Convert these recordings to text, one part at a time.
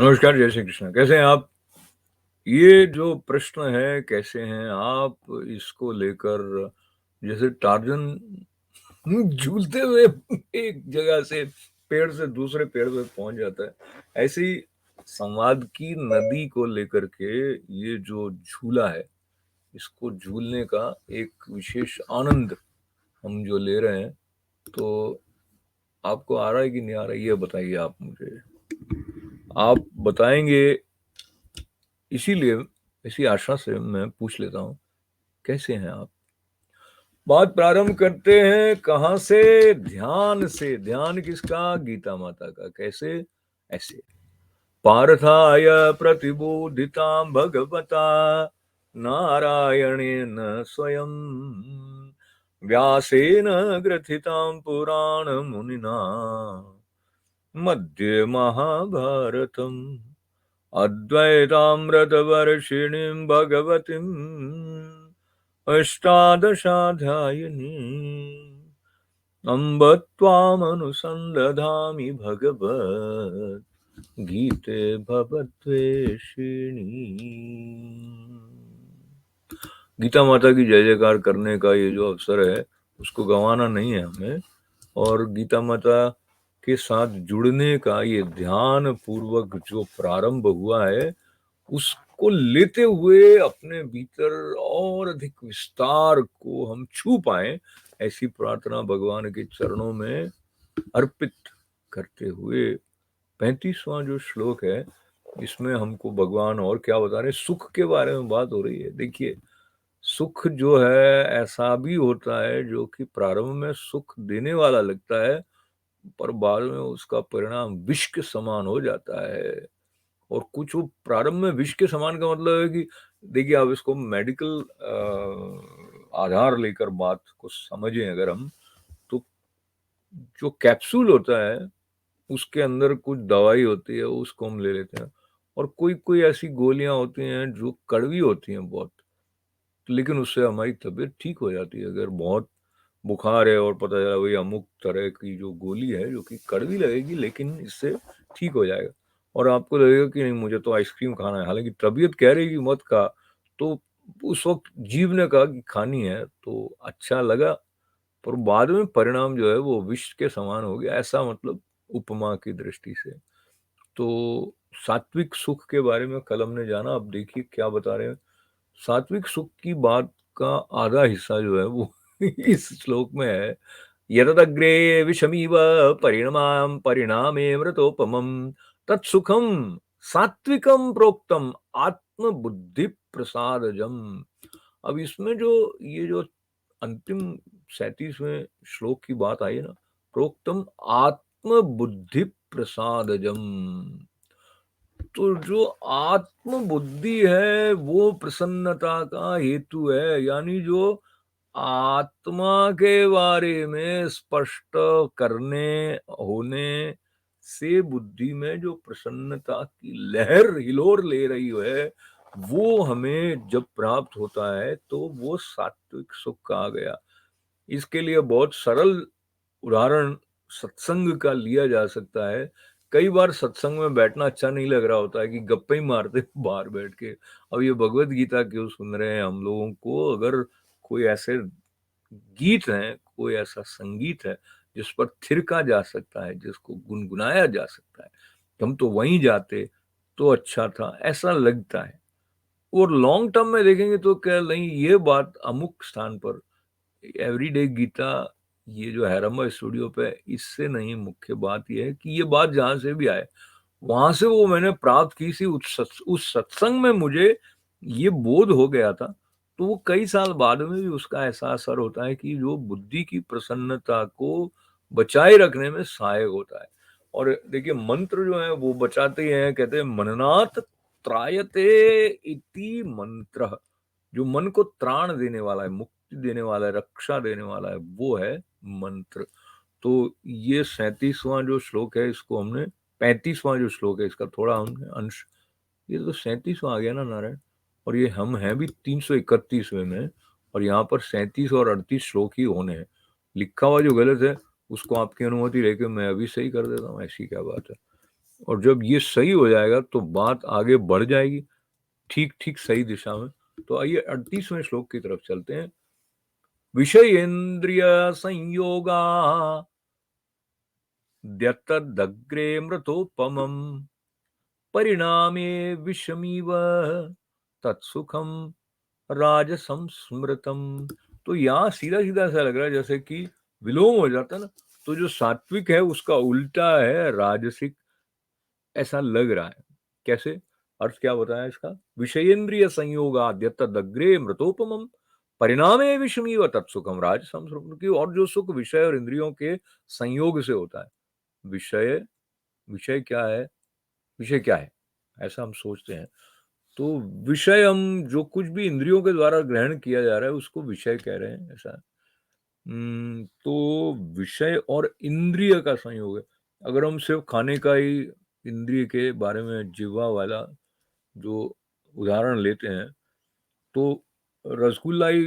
नमस्कार, जय श्री कृष्ण। कैसे हैं आप? ये जो प्रश्न है कैसे हैं आप, इसको लेकर जैसे टार्ज़न झूलते हुए एक जगह से पेड़ से दूसरे पेड़ पे पहुँच जाता है, ऐसे ही संवाद की नदी को लेकर के ये जो झूला है, इसको झूलने का एक विशेष आनंद हम जो ले रहे हैं, तो आपको आ रहा है कि नहीं आ रहा है, ये बताइए आप मुझे। आप बताएँगे इसीलिए इसी आशा से मैं पूछ लेता हूँ, कैसे हैं आप? बात प्रारंभ करते हैं कहाँ से? ध्यान से। ध्यान किसका? गीता माता का। कैसे? ऐसे। पार्थाय प्रतिबोधितां भगवता नारायणेन स्वयं व्यासेन ग्रथितां पुराणमुनिना मध्ये महाभारतम् अद्वैतामृतवर्षिणीं भगवतीम् अष्टादशाध्यायिनीम् अम्ब त्वामनुसन्दधामि भगवद्गीते भवद्वेषिणी। गीता माता की जय जयकार करने का ये जो अवसर है, उसको गंवाना नहीं है हमें। और गीता माता के साथ जुड़ने का ये ध्यान पूर्वक जो प्रारंभ हुआ है, उसको लेते हुए अपने भीतर और अधिक विस्तार को हम छू पाएं, ऐसी प्रार्थना भगवान के चरणों में अर्पित करते हुए 35वां जो श्लोक है, इसमें हमको भगवान और क्या बता रहे हैं? सुख के बारे में बात हो रही है। देखिए, सुख जो है ऐसा भी होता है जो कि प्रारंभ में सुख देने वाला लगता है, पर बाद में उसका परिणाम विष के समान हो जाता है। और कुछ वो प्रारंभ में विष के समान का मतलब है कि देखिए, आप इसको मेडिकल आधार लेकर बात को समझें अगर हम, तो जो कैप्सूल होता है, उसके अंदर कुछ दवाई होती है, उसको हम ले लेते हैं। और कोई-कोई ऐसी गोलियाँ होती हैं जो कड़वी होती हैं बहुत, लेकिन उससे हमारी तबीयत ठीक हो जाती है। अगर बहुत बुखार है और पता चला भई अमुक तरह की जो गोली है, जो कि कड़वी लगेगी लेकिन इससे ठीक हो जाएगा। और आपको लगेगा कि नहीं, मुझे तो आइसक्रीम खाना है, हालाँकि तबीयत कह रही है कि मत खा, तो उस वक़्त जीभ ने कहा कि खानी है, तो अच्छा लगा, पर बाद में परिणाम जो है वो विष के समान हो गया, ऐसा मतलब उपमा की दृष्टि से। तो सात्विक सुख के बारे में कल हमने जाना, अब देखिए क्या बता रहे हैं। सात्विक सुख की बात का आधा हिस्सा जो है वो इस श्लोक में है। यतदग्रे विषमिव परिणमाम परिणामे मृतोपमं तत्सुखम सात्विकम प्रोक्तम आत्मबुद्धि प्रसादजम। अब इसमें जो ये जो अंतिम 37वें श्लोक की बात आई है ना, प्रोक्तम आत्मबुद्धि प्रसादजम, तो जो आत्म बुद्धि है वो प्रसन्नता का हेतु है। यानी जो आत्मा के बारे में स्पष्ट करने होने से बुद्धि में जो प्रसन्नता की लहर हिलोर ले रही है, वो हमें जब प्राप्त होता है तो वो सात्विक सुख कहा गया। इसके लिए बहुत सरल उदाहरण सत्संग का लिया जा सकता है। कई बार सत्संग में बैठना अच्छा नहीं लग रहा होता है कि गप्पे ही मारते हैं बाहर बैठ के। अब ये भगवत गीता क्यों सुन रहे हैं हम लोगों को? अगर कोई ऐसे गीत हैं, कोई ऐसा संगीत है जिस पर थिरका जा सकता है, जिसको गुनगुनाया जा सकता है, तो हम तो वहीं जाते तो अच्छा था, ऐसा लगता है। और लॉन्ग टर्म में देखेंगे तो क्या नहीं, ये बात अमुक स्थान पर एवरीडे गीता, ये जो हैरम्बा स्टूडियो पे, इससे नहीं, मुख्य बात ये है कि ये बात जहाँ से भी आए, वहाँ से वो मैंने प्राप्त की थी, उस सत्संग में मुझे ये बोध हो गया था, तो वो कई साल बाद में भी उसका ऐसा असर होता है कि जो बुद्धि की प्रसन्नता को बचाए रखने में सहायक होता है। और देखिए, मंत्र जो है वो बचाते हैं, कहते हैं मननात् त्रायते इति मंत्रः। जो मन को त्राण देने वाला है, मुक्ति देने वाला है, रक्षा देने वाला है, वो है मंत्र। तो ये 37वां जो श्लोक है, इसको हमने 35वां जो श्लोक है, इसका थोड़ा हमने अंश, ये तो 37वां आ गया ना नारायण। और ये हम हैं भी 331वें में, और यहाँ पर 37 और 38 श्लोक ही होने हैं। लिखा हुआ जो गलत है, उसको आपकी अनुमति लेके मैं अभी सही कर देता हूँ, ऐसी क्या बात है। और जब ये सही हो जाएगा तो बात आगे बढ़ जाएगी ठीक सही दिशा में। तो आइए 38वें श्लोक की तरफ चलते हैं। विषयेन्द्रिय संयोगा द्यतदग्रे मृतोपमम् परिणामे विषमीव तत्सुखम राजसं स्मृतम। तो यहाँ सीधा सीधा ऐसा लग रहा है जैसे कि विलोम हो जाता है ना, तो जो सात्विक है उसका उल्टा है राजसिक, ऐसा लग रहा है। कैसे? अर्थ क्या बताया इसका? विषयेन्द्रिय संयोगाद्यतदग्रे मृतोपमम् परिणामे विषमीव तत्सुखम राजसं स्मृतम्। की और जो सुख विषय और इंद्रियों के संयोग से होता है। विषय विषय क्या है? विषय क्या है ऐसा हम सोचते हैं। तो विषय हम जो कुछ भी इंद्रियों के द्वारा ग्रहण किया जा रहा है उसको विषय कह रहे हैं, ऐसा। तो विषय और इंद्रिय का संयोग है। अगर हम सिर्फ खाने का ही इंद्रिय के बारे में जिह्वा वाला जो उदाहरण लेते हैं, तो रसगुल्ला ही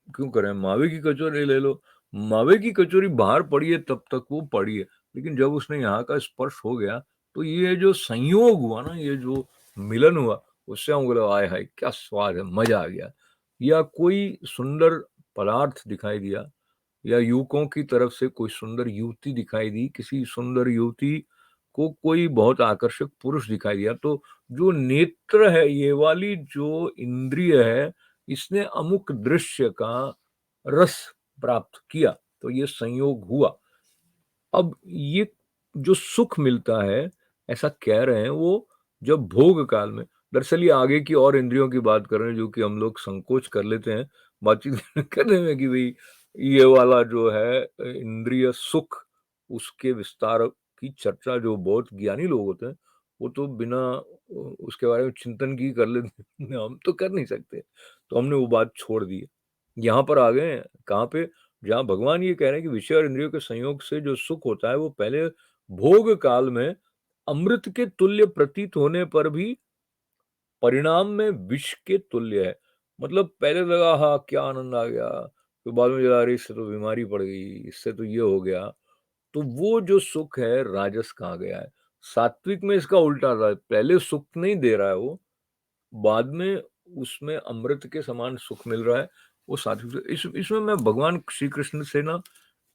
क्यों करें? मावे की कचौरी ले लो। मावे की कचौरी बाहर पड़ी है तब तक वो पड़ी है, लेकिन जब उसने यहाँ का स्पर्श हो गया तो ये जो संयोग हुआ ना, ये जो मिलन हुआ, उससे हम बोले आय हाय क्या स्वाद है, मजा आ गया। या कोई सुंदर पदार्थ दिखाई दिया, या युवकों की तरफ से कोई सुंदर युवती दिखाई दी, किसी सुंदर युवती को कोई बहुत आकर्षक पुरुष दिखाई दिया, तो जो नेत्र है, ये वाली जो इंद्रिय है, इसने अमुक दृश्य का रस प्राप्त किया, तो ये संयोग हुआ। अब ये जो सुख मिलता है, ऐसा कह रहे हैं, वो जब भोग काल में, दरअसल ये आगे की और इंद्रियों की बात कर रहे हैं जो कि हम लोग संकोच कर लेते हैं बातचीत करने में कि भाई ये वाला जो है इंद्रिय सुख, उसके विस्तार की चर्चा जो बहुत ज्ञानी लोग होते हैं वो तो बिना उसके बारे में चिंतन की कर लेते हैं, हम तो कर नहीं सकते, तो हमने वो बात छोड़ दी है। यहाँ पर आ गए हैं कहाँ पे, जहाँ भगवान ये कह रहे हैं कि विषय और इंद्रियों के संयोग से जो सुख होता है वो पहले भोग काल में अमृत के तुल्य प्रतीत होने पर भी परिणाम में विष के तुल्य है। मतलब पहले लगा हाँ क्या आनंद आ गया, फिर बाद में लगा अरे इससे तो बीमारी पड़ गई, इससे तो ये हो गया। तो वो जो सुख है राजस कहाँ गया है। सात्विक में इसका उल्टा था, पहले सुख नहीं दे रहा है वो, बाद में उसमें अमृत के समान सुख मिल रहा है, वो सात्विक। इसमें मैं भगवान श्री कृष्ण से ना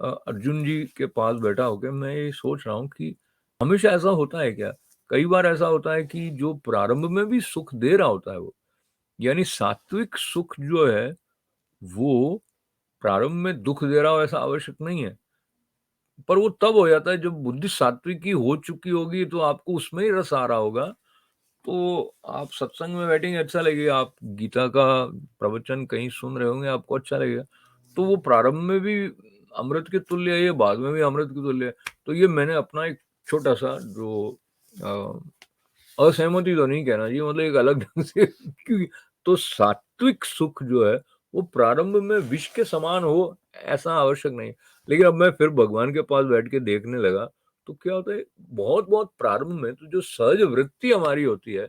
अर्जुन जी के पास बैठा होकर मैं ये सोच रहा हूँ कि हमेशा ऐसा होता है क्या? कई बार ऐसा होता है कि जो प्रारंभ में भी सुख दे रहा होता है वो, यानी सात्विक सुख जो है वो प्रारंभ में दुख दे रहा हो ऐसा आवश्यक नहीं है, पर वो तब हो जाता है जब बुद्धि सात्विक की हो चुकी होगी, तो आपको उसमें ही रस आ रहा होगा, तो आप सत्संग में बैठेंगे अच्छा लगेगा, आप गीता का प्रवचन कहीं सुन रहे होंगे आपको अच्छा लगेगा। तो वो प्रारंभ में भी अमृत के तुल्य है, ये बाद में भी अमृत के तुल्य है। तो ये मैंने अपना एक छोटा सा जो असहमति तो नहीं कहना चाहिए, मतलब एक अलग ढंग से क्योंकि तो सात्विक सुख जो है वो प्रारंभ में विष के समान हो ऐसा आवश्यक नहीं। लेकिन अब मैं फिर भगवान के पास बैठ के देखने लगा, तो क्या होता है बहुत बहुत प्रारंभ में तो जो सहज वृत्ति हमारी होती है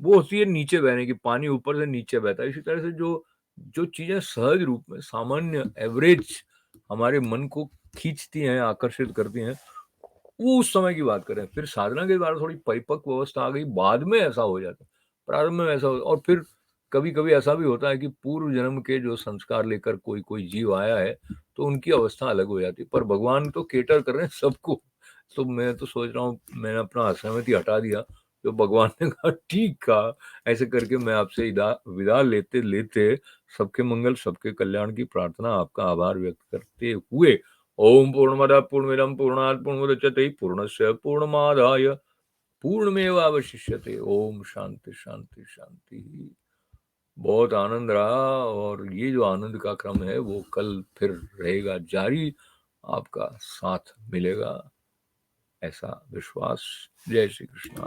वो होती है नीचे बहने की, पानी ऊपर से नीचे बहता है। इसी तरह से जो जो चीजें सहज रूप में सामान्य एवरेज हमारे मन को खींचती हैं, आकर्षित करती हैं, वो उस समय की बात करें। फिर साधना के द्वारा थोड़ी परिपक्व अवस्था आ गई, बाद में ऐसा हो जाता है, प्रारंभ में ऐसा हो। और फिर कभी कभी ऐसा भी होता है कि पूर्व जन्म के जो संस्कार लेकर कोई कोई जीव आया है तो उनकी अवस्था अलग हो जाती है, पर भगवान तो केटर कर रहे हैं सबको। तो मैं तो सोच रहा हूँ मैंने अपना असहमति हटा दिया, तो भगवान ने कहा ठीक कहा। ऐसे करके मैं आपसे विदा लेते लेते सबके मंगल सबके कल्याण की प्रार्थना, आपका आभार व्यक्त करते हुए ओम पूर्णमदः पूर्णमिदं पूर्णात् पूर्णमुदच्यते पूर्णस्य पूर्णमादाय पूर्णमेवावशिष्यते। ओम शांति शांति शांति। बहुत आनंद रहा, और ये जो आनंद का क्रम है वो कल फिर रहेगा जारी, आपका साथ मिलेगा ऐसा विश्वास। जय श्री कृष्ण।